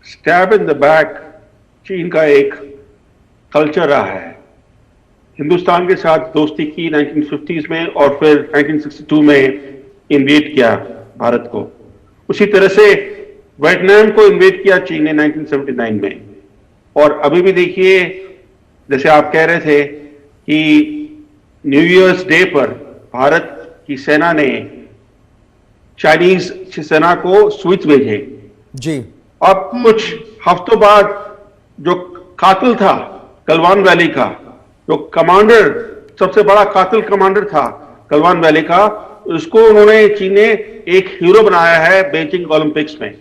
Stab in the back चीन का एक कल्चर रहा है। हिंदुस्तान के साथ दोस्ती की 1950s में और फिर 1962 में इन्वेड किया भारत को। उसी तरह से वियतनाम को इन्वेड किया चीन ने 1979 में। और अभी भी देखिए, जैसे आप कह रहे थे कि न्यू ईयर्स डे पर भारत की सेना ने चाइनीज सेना को स्वीट्स भेजे जी। अब कुछ हफ्तों बाद जो कातिल था गलवान वैली का, जो कमांडर, सबसे बड़ा कातिल कमांडर था गलवान वैली का, उसको उन्होंने चीन ने एक हीरो बनाया है बीजिंग ओलंपिक्स में।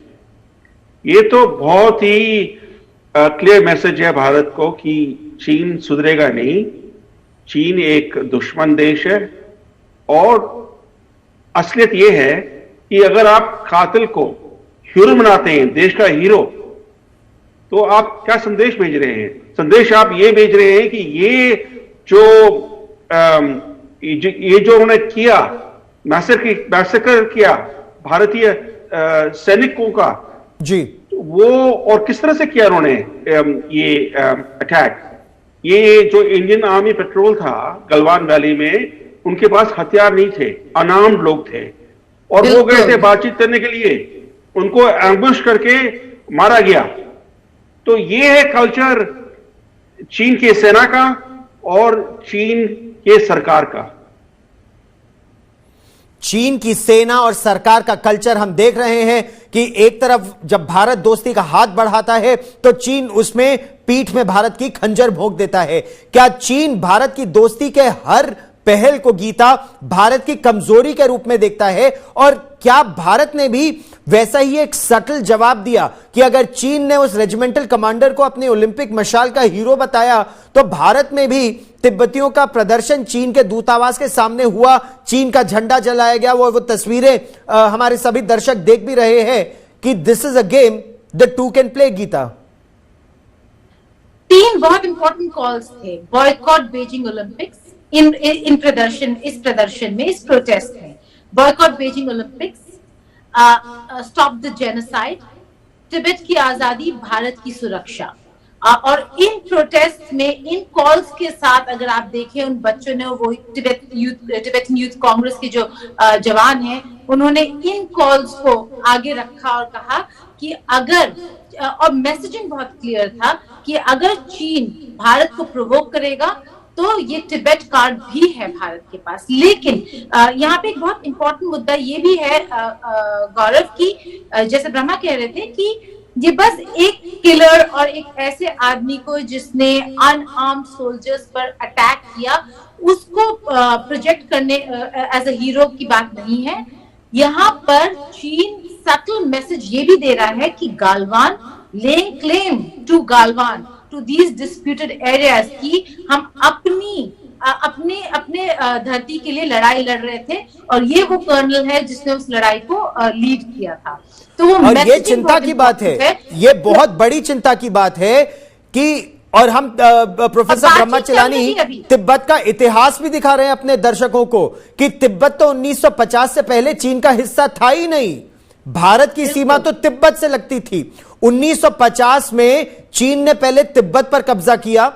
ये तो बहुत ही क्लियर मैसेज है भारत को कि चीन सुधरेगा नहीं। चीन एक दुश्मन देश है और असलियत यह है कि अगर आप कातिल को हीरो बनाते हैं, देश का हीरो, तो आप क्या संदेश भेज रहे हैं? संदेश आप ये भेज रहे हैं कि ये जो उन्होंने किया, मैसेकर किया भारतीय सैनिकों का जी, वो, और किस तरह से किया उन्होंने ये अटैक। ये जो इंडियन आर्मी पेट्रोल था गलवान वैली में, उनके पास हथियार नहीं थे, अनार्म्ड लोग थे और वो गए थे बातचीत करने के लिए, उनको एम्बुश करके मारा गया। तो ये है कल्चर चीन की सेना का और चीन के सरकार का। चीन की सेना और सरकार का कल्चर हम देख रहे हैं कि एक तरफ जब भारत दोस्ती का हाथ बढ़ाता है तो चीन उसमें पीठ में भारत की खंजर भोंक देता है। क्या चीन भारत की दोस्ती के हर पहल को गीता भारत की कमजोरी के रूप में देखता है? और क्या भारत ने भी वैसा ही एक सटल जवाब दिया कि अगर चीन ने उस रेजिमेंटल कमांडर को अपनी ओलंपिक मशाल का हीरो बताया तो भारत में भी तिब्बतियों का प्रदर्शन चीन के दूतावास के सामने हुआ, चीन का झंडा जलाया गया। वो तस्वीरें हमारे सभी दर्शक देख भी रहे हैं कि this is a game the two can play. Geeta, 3 बहुत इंपॉर्टेंट कॉल्स थे। बॉयकॉट बीजिंग ओलंपिक्स, इस प्रदर्शन में, इस प्रोटेस्ट में, boycott Beijing Olympics, stop the genocide, Tibet की आजादी, भारत की सुरक्षा। और इन प्रोटेस्ट में, इन कॉल्स के साथ अगर आप देखें, उन बच्चों ने, वो तिब्बतन यूथ कांग्रेस के जो जवान हैं, उन्होंने इन कॉल्स को आगे रखा और कहा कि अगर, और मैसेजिंग बहुत क्लियर था कि अगर चीन भारत को प्रोवोक करेगा तो ये तिब्बत कार्ड भी है भारत के पास। लेकिन यहाँ पे एक बहुत इंपॉर्टेंट मुद्दा ये भी है गौरव की, जैसे ब्रह्मा कह रहे थे कि ये बस एक किलर और एक ऐसे आदमी को जिसने अनआर्म्ड सोल्जर्स पर अटैक किया, उसको प्रोजेक्ट करने एज अ हीरो की बात नहीं है। यहाँ पर चीन सटल मैसेज ये भी दे रहा है कि Galwan, laying claim to Galwan, to these disputed areas, की हम अपने धरती के लिए लड़ाई लड़ रहे थे और ये वो कर्नल है जिसने उस लड़ाई को लीड किया था। तो वो, और ये चिंता की बात है, ये बहुत बड़ी चिंता की बात है कि, और हम प्रोफेसर ब्रह्मा चिलानी तिब्बत का इतिहास भी दिखा रहे हैं अपने दर्शकों को कि तिब्बत तो 1950 से पहले चीन का हिस्सा था ही नहीं। भारत की सीमा तो तिब्बत से लगती थी। 1950 में चीन ने पहले तिब्बत पर कब्जा किया,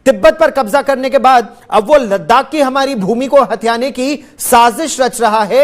तिब्बत पर कब्जा करने के बाद अब वो लद्दाख की हमारी भूमि को हथियाने की साजिश रच रहा है।